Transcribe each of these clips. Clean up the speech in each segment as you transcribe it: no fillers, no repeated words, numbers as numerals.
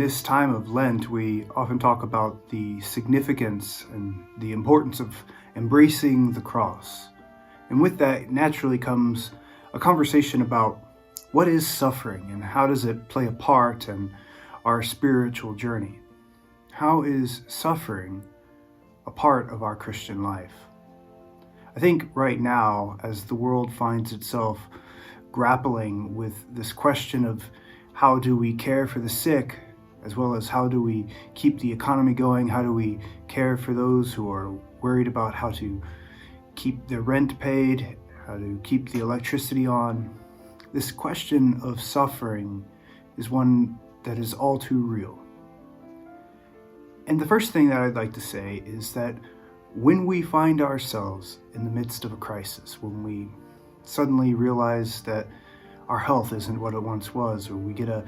this time of Lent, we often talk about the significance and the importance of embracing the cross. And with that naturally comes a conversation about what is suffering and how does it play a part in our spiritual journey? How is suffering a part of our Christian life? I think right now, as the world finds itself grappling with this question of how do we care for the sick, as well as how do we keep the economy going, how do we care for those who are worried about how to keep their rent paid, how to keep the electricity on. This question of suffering is one that is all too real. And the first thing that I'd like to say is that when we find ourselves in the midst of a crisis, when we suddenly realize that our health isn't what it once was, or we get a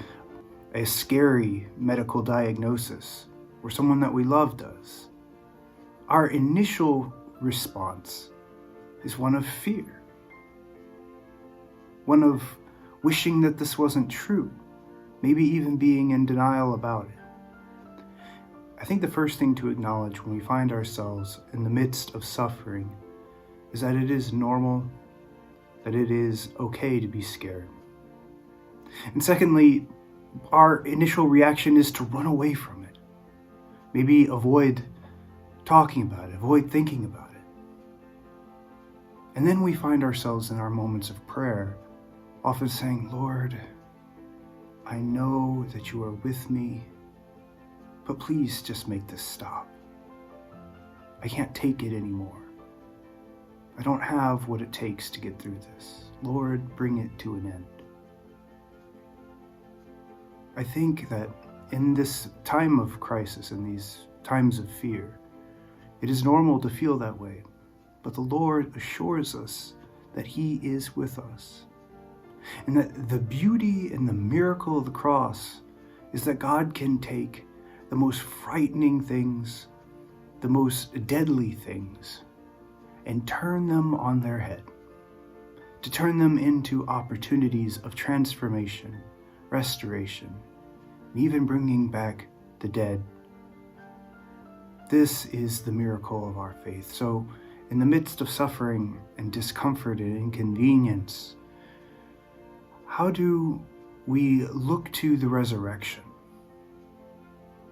scary medical diagnosis, or someone that we love does, our initial response is one of fear, one of wishing that this wasn't true, maybe even being in denial about it. I think the first thing to acknowledge when we find ourselves in the midst of suffering is that it is normal, that it is okay to be scared. And secondly, our initial reaction is to run away from it. Maybe avoid talking about it, avoid thinking about it. And then we find ourselves in our moments of prayer, often saying, Lord, I know that you are with me, but please just make this stop. I can't take it anymore. I don't have what it takes to get through this. Lord, bring it to an end. I think that in this time of crisis, in these times of fear, it is normal to feel that way, but the Lord assures us that He is with us, and that the beauty and the miracle of the cross is that God can take the most frightening things, the most deadly things, and turn them on their head, to turn them into opportunities of transformation, restoration, and even bringing back the dead. This is the miracle of our faith. So, in the midst of suffering and discomfort and inconvenience, how do we look to the resurrection?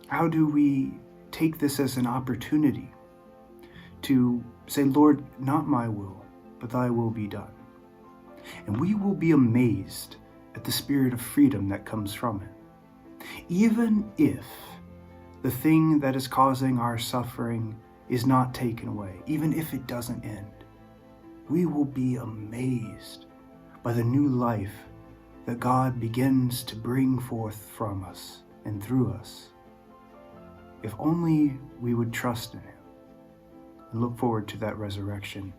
How do we take this as an opportunity to say, Lord, not my will, but thy will be done? And we will be amazed at the spirit of freedom that comes from it. Even if the thing that is causing our suffering is not taken away, even if it doesn't end, we will be amazed by the new life that God begins to bring forth from us and through us. If only we would trust in Him and look forward to that resurrection